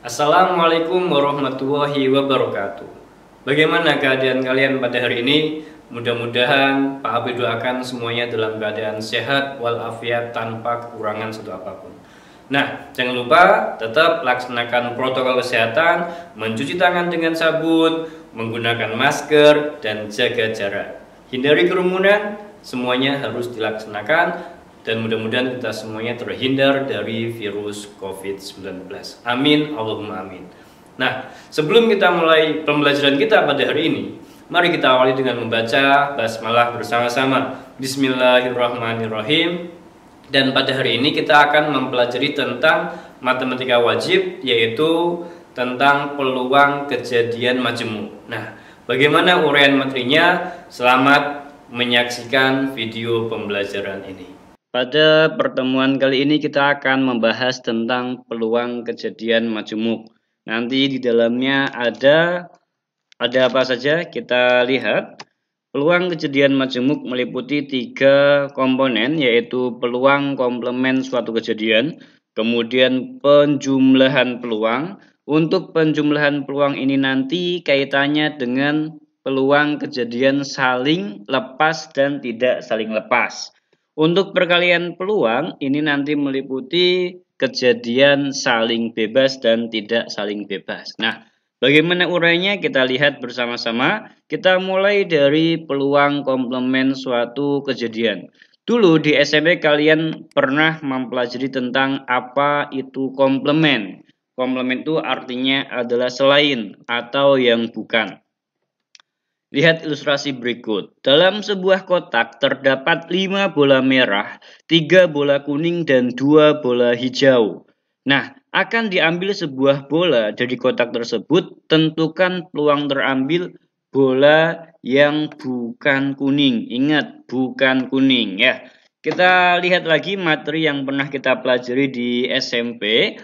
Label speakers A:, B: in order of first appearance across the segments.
A: Assalamualaikum warahmatullahi wabarakatuh. Bagaimana keadaan kalian pada hari ini? Mudah-mudahan Pak Habib doakan semuanya dalam keadaan sehat walafiat tanpa kekurangan satu apapun. Nah, jangan lupa tetap laksanakan protokol kesehatan, mencuci tangan dengan sabun, menggunakan masker, dan jaga jarak. Hindari kerumunan, semuanya harus dilaksanakan. Dan mudah-mudahan kita semuanya terhindar dari virus COVID-19. Amin, Allahumma amin. Nah, sebelum kita mulai pembelajaran kita pada hari ini, mari kita awali dengan membaca basmalah bersama-sama. Bismillahirrahmanirrahim. Dan pada hari ini kita akan mempelajari tentang matematika wajib, yaitu tentang peluang kejadian majemuk. Nah, bagaimana uraian materinya? Selamat menyaksikan video pembelajaran ini. Pada pertemuan kali ini kita akan membahas tentang peluang kejadian majemuk. Nanti di dalamnya ada apa saja? Kita lihat. Peluang kejadian majemuk meliputi 3 komponen, yaitu peluang komplement suatu kejadian, kemudian penjumlahan peluang. Untuk penjumlahan peluang ini nanti kaitannya dengan peluang kejadian saling lepas dan tidak saling lepas. Untuk perkalian peluang ini nanti meliputi kejadian saling bebas dan tidak saling bebas. Nah, bagaimana urainya kita lihat bersama-sama. Kita mulai dari peluang komplement suatu kejadian. Dulu di SMP kalian pernah mempelajari tentang apa itu komplement. Komplement itu artinya adalah selain atau yang bukan. Lihat ilustrasi berikut. Dalam sebuah kotak terdapat 5 bola merah, 3 bola kuning, dan 2 bola hijau. Nah, akan diambil sebuah bola dari kotak tersebut. Tentukan peluang terambil bola yang bukan kuning. Ingat, bukan kuning ya. Kita lihat lagi materi yang pernah kita pelajari di SMP.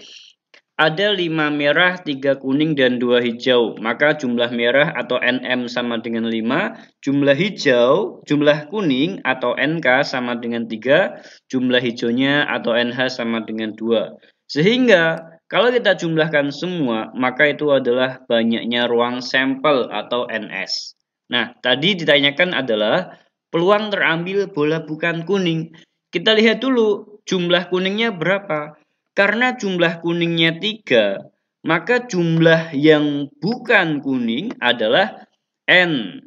A: Ada 5 merah, 3 kuning, dan 2 hijau. Maka jumlah merah atau NM sama dengan 5. Jumlah kuning atau NK sama dengan 3. Jumlah hijaunya atau NH sama dengan 2. Sehingga kalau kita jumlahkan semua, maka itu adalah banyaknya ruang sampel atau NS. Nah, tadi ditanyakan adalah peluang terambil bola bukan kuning. Kita lihat dulu jumlah kuningnya berapa. Karena jumlah kuningnya 3, maka jumlah yang bukan kuning adalah N.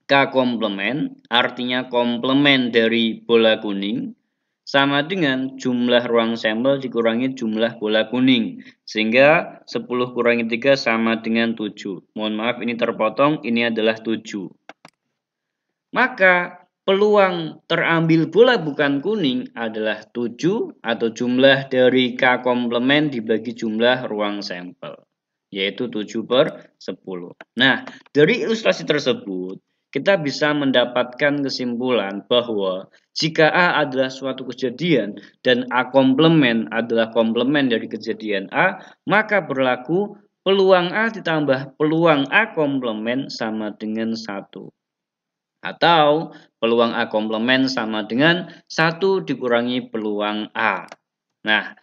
A: K komplement, artinya komplement dari bola kuning, sama dengan jumlah ruang sampel dikurangi jumlah bola kuning. Sehingga 10 kurangi 3 sama dengan 7. Mohon maaf ini terpotong, ini adalah 7. Maka peluang terambil bola bukan kuning adalah 7 atau jumlah dari K komplement dibagi jumlah ruang sampel, yaitu 7/10. Nah, dari ilustrasi tersebut, kita bisa mendapatkan kesimpulan bahwa jika A adalah suatu kejadian dan A komplement adalah komplement dari kejadian A, maka berlaku peluang A ditambah peluang A komplement sama dengan 1. Atau peluang A komplement sama dengan 1 dikurangi peluang A. Nah,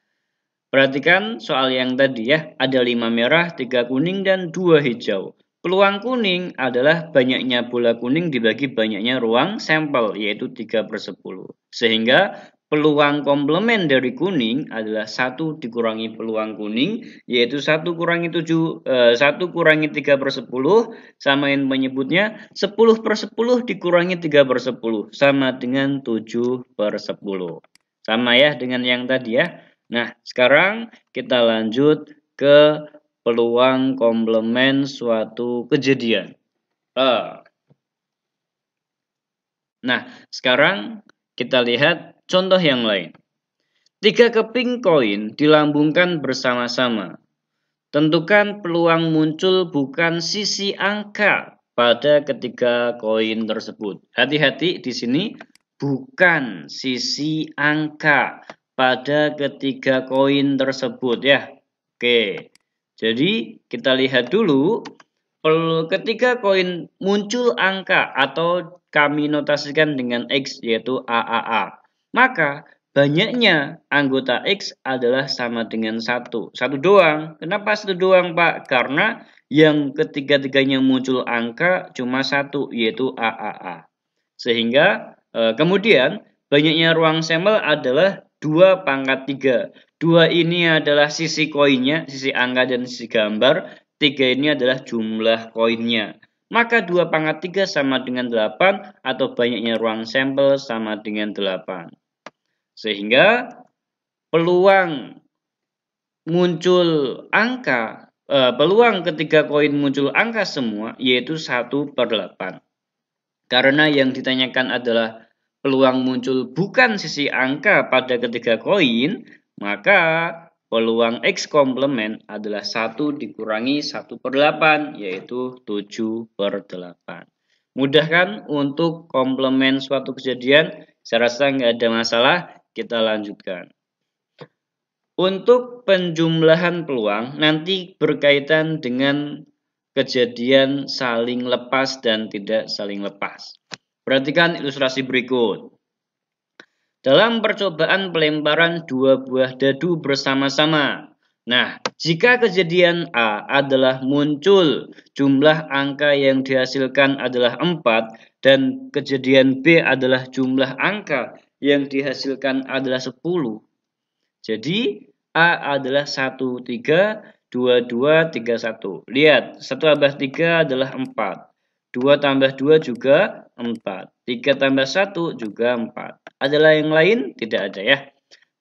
A: perhatikan soal yang tadi ya. Ada 5 merah, 3 kuning, dan 2 hijau. Peluang kuning adalah banyaknya bola kuning dibagi banyaknya ruang sampel, yaitu 3/10. Sehingga peluang komplement dari kuning adalah 1 dikurangi peluang kuning, yaitu 1 kurangi 3/10, samain menyebutnya 10/10 dikurangi 3/10, sama dengan 7/10. Sama ya dengan yang tadi ya. Nah, sekarang kita lanjut ke peluang komplement suatu kejadian. Nah, sekarang kita lihat contoh yang lain. 3 keping koin dilambungkan bersama-sama. Tentukan peluang muncul bukan sisi angka pada ketiga koin tersebut. Hati-hati di sini, bukan sisi angka pada ketiga koin tersebut ya. Oke. Jadi kita lihat dulu ketika koin muncul angka atau kami notasikan dengan X, yaitu AAA. Maka banyaknya anggota X adalah sama dengan 1. 1 doang. Kenapa 1 doang, Pak? Karena yang ketiga-tiganya muncul angka cuma 1, yaitu AAA. Sehingga kemudian banyaknya ruang sampel adalah 2 pangkat 3. 2 ini adalah sisi koinnya, sisi angka dan sisi gambar. 3 ini adalah jumlah koinnya. Maka 2 pangkat 3 sama dengan 8 atau banyaknya ruang sampel sama dengan 8. Sehingga peluang muncul angka, peluang ketika koin muncul angka semua yaitu 1/8. Karena yang ditanyakan adalah peluang muncul bukan sisi angka pada ketiga koin, maka peluang X komplement adalah 1 dikurangi 1/8, yaitu 7/8. Mudah kan untuk komplement suatu kejadian? Saya rasa nggak ada masalah. Kita lanjutkan. Untuk penjumlahan peluang nanti berkaitan dengan kejadian saling lepas dan tidak saling lepas. Perhatikan ilustrasi berikut. Dalam percobaan pelemparan 2 buah dadu bersama-sama. Nah, jika kejadian A adalah muncul jumlah angka yang dihasilkan adalah 4 dan kejadian B adalah jumlah angka yang dihasilkan adalah 10. Jadi A adalah 1, 3, 2, 2, 3, 1. Lihat, 1 tambah 3 adalah 4. 2 tambah 2 juga 4. 3 tambah 1 juga 4. Adalah yang lain? Tidak ada ya.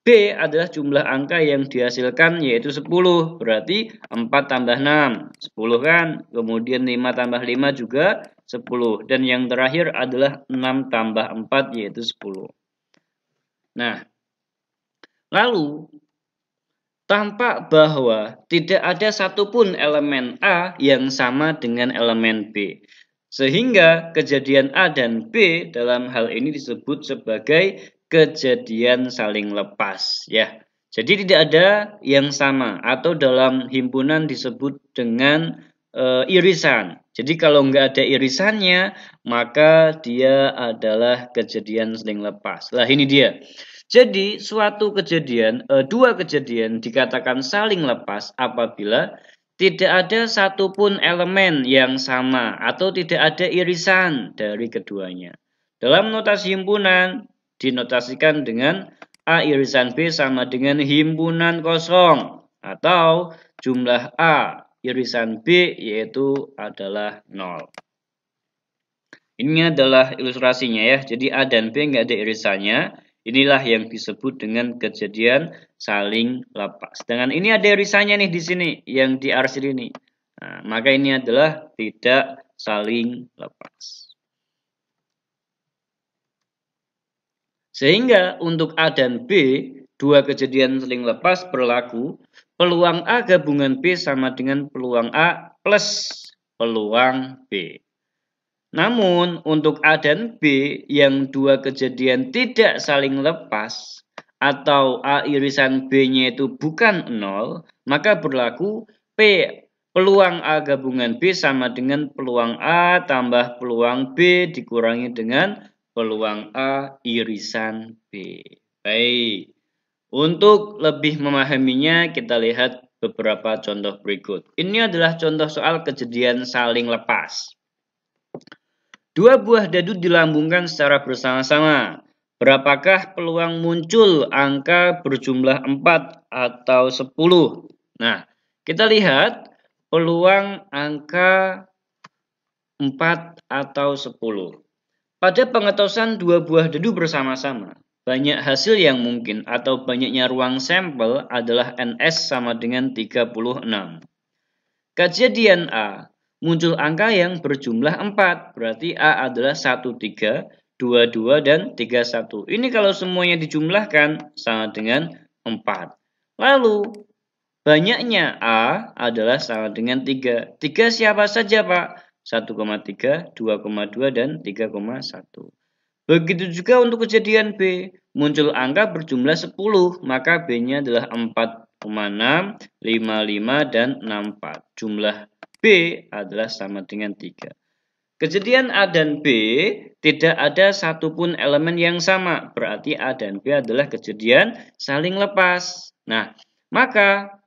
A: B adalah jumlah angka yang dihasilkan yaitu 10. Berarti 4 tambah 6. 10 kan? Kemudian 5 tambah 5 juga 10. Dan yang terakhir adalah 6 tambah 4 yaitu 10. Nah, lalu tampak bahwa tidak ada satupun elemen A yang sama dengan elemen B. Sehingga kejadian A dan B dalam hal ini disebut sebagai kejadian saling lepas. Ya, jadi tidak ada yang sama atau dalam himpunan disebut dengan irisan. Jadi kalau nggak ada irisannya, maka dia adalah kejadian saling lepas. Lah ini dia. Jadi suatu kejadian, dua kejadian dikatakan saling lepas apabila tidak ada satupun elemen yang sama atau tidak ada irisan dari keduanya. Dalam notasi himpunan dinotasikan dengan A irisan B sama dengan himpunan kosong atau jumlah A irisan B yaitu adalah 0. Ini adalah ilustrasinya ya. Jadi A dan B nggak ada irisannya. Inilah yang disebut dengan kejadian saling lepas. Dengan ini ada irisannya nih di sini, yang diarsir ini. Nah, maka ini adalah tidak saling lepas. Sehingga untuk A dan B, dua kejadian saling lepas berlaku, peluang A gabungan B sama dengan peluang A plus peluang B. Namun untuk A dan B yang dua kejadian tidak saling lepas atau A irisan B-nya itu bukan 0, maka berlaku P peluang A gabungan B sama dengan peluang A tambah peluang B dikurangi dengan peluang A irisan B. Baik, untuk lebih memahaminya kita lihat beberapa contoh berikut. Ini adalah contoh soal kejadian saling lepas. Dua buah dadu dilambungkan secara bersama-sama. Berapakah peluang muncul angka berjumlah 4 atau 10? Nah, kita lihat peluang angka 4 atau 10. Pada pengetosan dua buah dadu bersama-sama, banyak hasil yang mungkin atau banyaknya ruang sampel adalah NS sama dengan 36. Kejadian A, muncul angka yang berjumlah 4. Berarti A adalah 1, 3, 2, 2, dan 3, 1. Ini kalau semuanya dijumlahkan sama dengan 4. Lalu, banyaknya A adalah sama dengan 3. 3 siapa saja, Pak? 1,3, 2,2, dan 3,1. Begitu juga untuk kejadian B. Muncul angka berjumlah 10. Maka B-nya adalah 4,6, 5,5, dan 64. Jumlah B adalah sama dengan 3. Kejadian A dan B tidak ada satupun elemen yang sama. Berarti A dan B adalah kejadian saling lepas. Nah, maka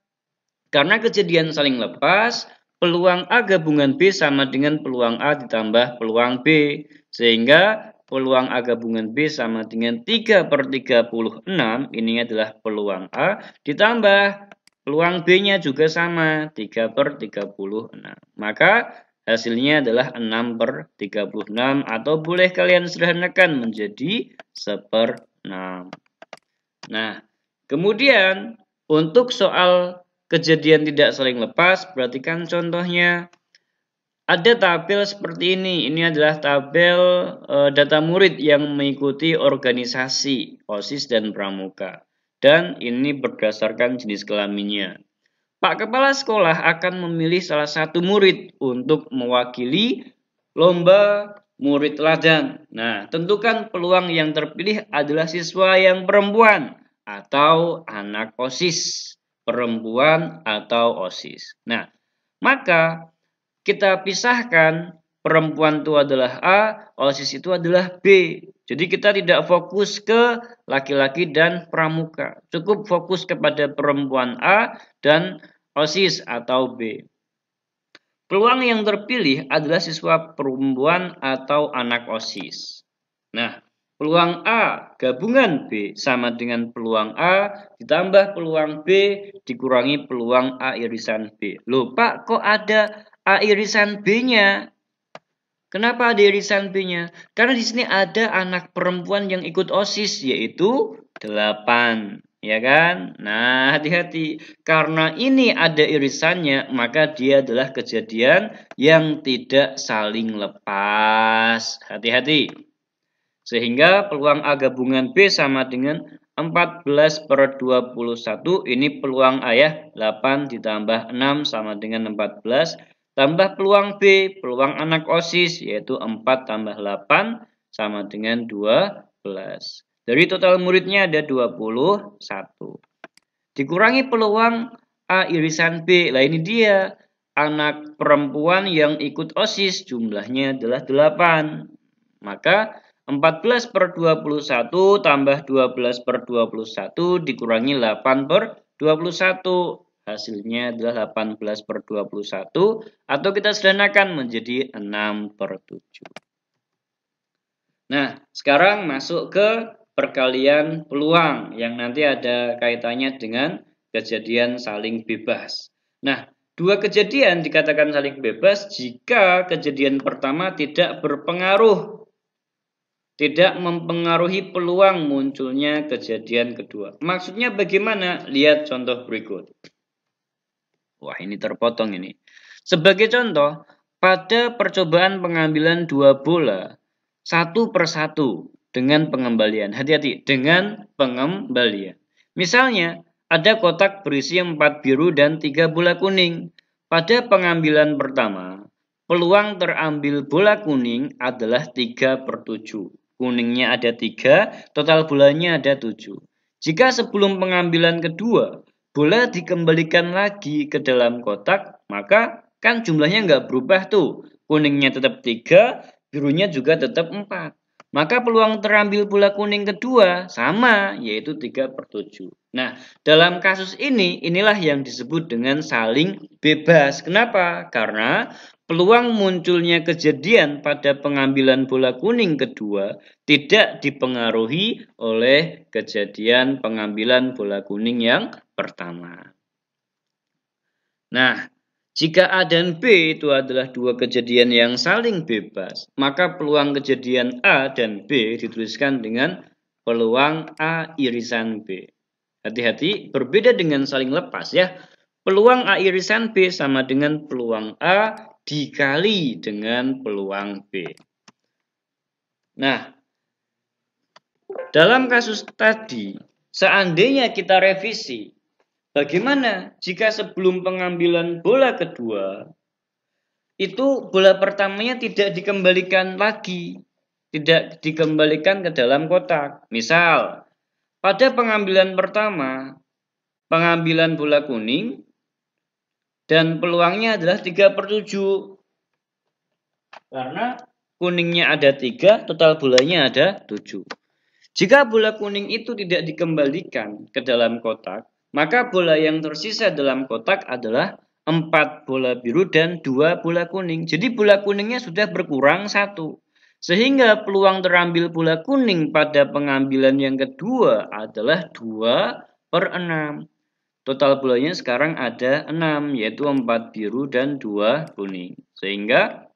A: karena kejadian saling lepas, peluang A gabungan B sama dengan peluang A ditambah peluang B. Sehingga peluang A gabungan B sama dengan 3/36. Ini adalah peluang A ditambah peluang B-nya juga sama 3/36. Maka hasilnya adalah 6/36 atau boleh kalian sederhanakan menjadi 1/6. Nah, kemudian untuk soal kejadian tidak saling lepas, perhatikan contohnya. Ada tabel seperti ini. Ini adalah tabel data murid yang mengikuti organisasi, OSIS dan Pramuka. Dan ini berdasarkan jenis kelaminnya. Pak Kepala Sekolah akan memilih salah satu murid untuk mewakili lomba murid teladan. Nah, tentukan peluang yang terpilih adalah siswa yang perempuan atau anak OSIS. Perempuan atau OSIS. Nah, maka kita pisahkan perempuan itu adalah A, OSIS itu adalah B. Jadi kita tidak fokus ke laki-laki dan pramuka. Cukup fokus kepada perempuan A dan OSIS atau B. Peluang yang terpilih adalah siswa perempuan atau anak OSIS. Nah, peluang A gabungan B sama dengan peluang A ditambah peluang B dikurangi peluang A irisan B. Loh Pak, kok ada A irisan B-nya? Kenapa ada irisan B-nya? Karena di sini ada anak perempuan yang ikut OSIS, yaitu 8. Ya kan? Nah, hati-hati. Karena ini ada irisannya, maka dia adalah kejadian yang tidak saling lepas. Hati-hati. Sehingga peluang A gabungan B sama dengan 14/21. Ini peluang A ya. 8 ditambah 6 sama dengan 14. Tambah peluang B, peluang anak OSIS, yaitu 4 tambah 8 sama dengan 12. Dari total muridnya ada 21. Dikurangi peluang A irisan B. Lah ini dia. Anak perempuan yang ikut OSIS jumlahnya adalah 8. Maka 14/21 tambah 12/21 dikurangi 8/21. Hasilnya adalah 18/21 atau kita sederhanakan menjadi 6/7. Nah, sekarang masuk ke perkalian peluang yang nanti ada kaitannya dengan kejadian saling bebas. Nah, dua kejadian dikatakan saling bebas jika kejadian pertama tidak berpengaruh, tidak mempengaruhi peluang munculnya kejadian kedua. Maksudnya bagaimana? Lihat contoh berikut. Wah, ini terpotong ini. Sebagai contoh, pada percobaan pengambilan 2 bola, 1/1 dengan pengembalian. Hati-hati, dengan pengembalian. Misalnya, ada kotak berisi 4 biru dan 3 bola kuning. Pada pengambilan pertama, peluang terambil bola kuning adalah 3/7. Kuningnya ada 3, total bolanya ada 7. Jika sebelum pengambilan kedua, bola dikembalikan lagi ke dalam kotak, maka kan jumlahnya nggak berubah tuh. Kuningnya tetap 3, birunya juga tetap 4. Maka peluang terambil bola kuning kedua sama, yaitu 3/7. Nah, dalam kasus ini, inilah yang disebut dengan saling bebas. Kenapa? Karena peluang munculnya kejadian pada pengambilan bola kuning kedua tidak dipengaruhi oleh kejadian pengambilan bola kuning yang pertama. Nah, jika A dan B itu adalah dua kejadian yang saling bebas, maka peluang kejadian A dan B dituliskan dengan peluang A irisan B. Hati-hati, berbeda dengan saling lepas ya. Peluang A irisan B sama dengan peluang A dikali dengan peluang B. Nah, dalam kasus tadi, seandainya kita revisi, bagaimana jika sebelum pengambilan bola kedua, itu bola pertamanya tidak dikembalikan lagi, tidak dikembalikan ke dalam kotak. Misal, pada pengambilan pertama, pengambilan bola kuning, dan peluangnya adalah 3/7. Karena kuningnya ada 3, total bolanya ada 7. Jika bola kuning itu tidak dikembalikan ke dalam kotak, maka bola yang tersisa dalam kotak adalah 4 bola biru dan 2 bola kuning. Jadi bola kuningnya sudah berkurang 1. Sehingga peluang terambil bola kuning pada pengambilan yang kedua adalah 2/6. Total bolanya sekarang ada 6, yaitu 4 biru dan 2 kuning. Sehingga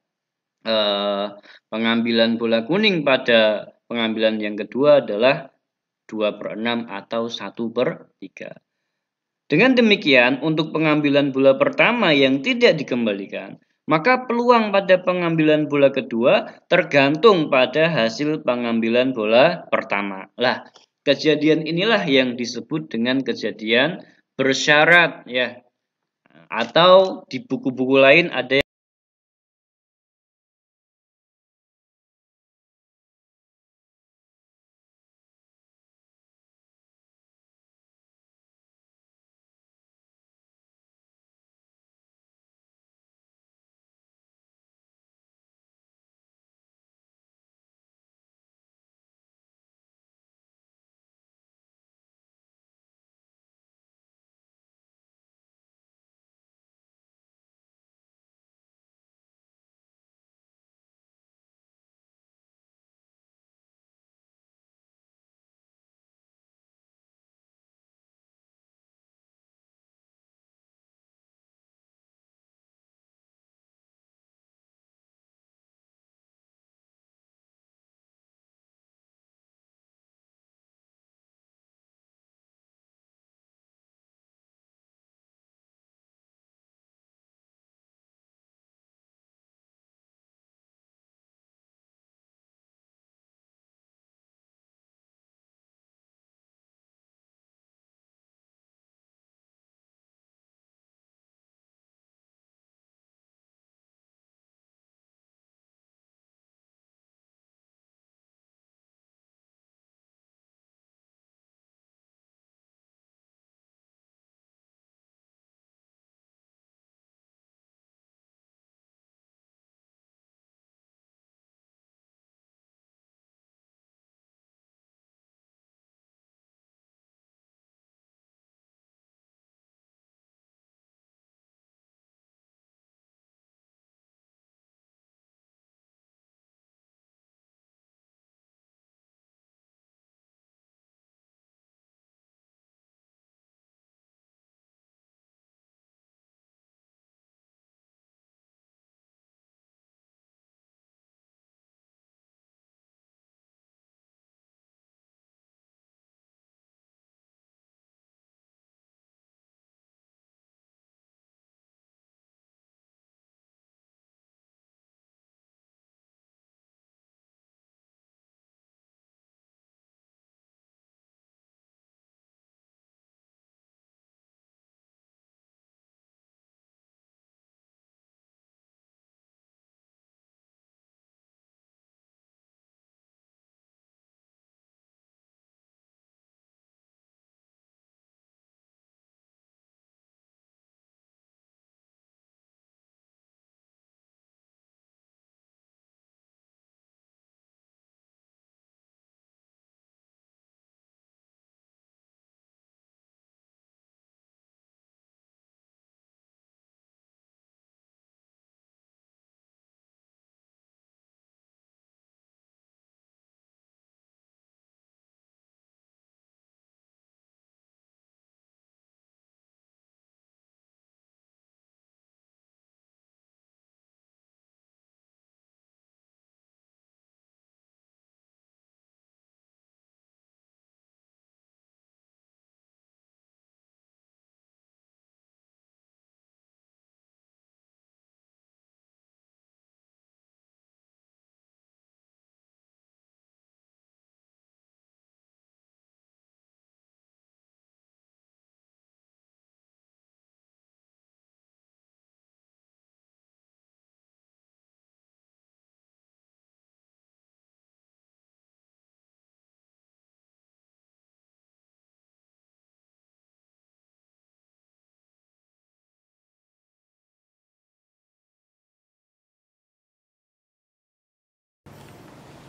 A: pengambilan bola kuning pada pengambilan yang kedua adalah 2/6 atau 1/3. Dengan demikian, untuk pengambilan bola pertama yang tidak dikembalikan, maka peluang pada pengambilan bola kedua tergantung pada hasil pengambilan bola pertama. Lah, kejadian inilah yang disebut dengan kejadian bersyarat ya. Atau di buku-buku lain ada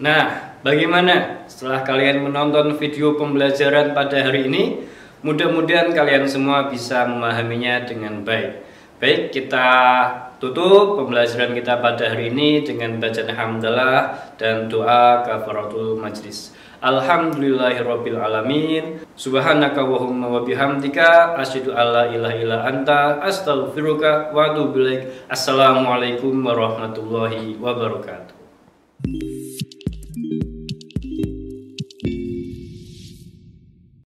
A: Nah, bagaimana setelah kalian menonton video pembelajaran pada hari ini? Mudah-mudahan kalian semua bisa memahaminya dengan baik. Baik, kita tutup pembelajaran kita pada hari ini dengan bacaan hamdalah dan doa kafaratul majlis. Alhamdulillahirabbil alamin. Subhanaka wahumma wa bihamdika asyhadu alla ilaha illa anta astaghfiruka wa atubu ilaik. Assalamualaikum warahmatullahi wabarakatuh.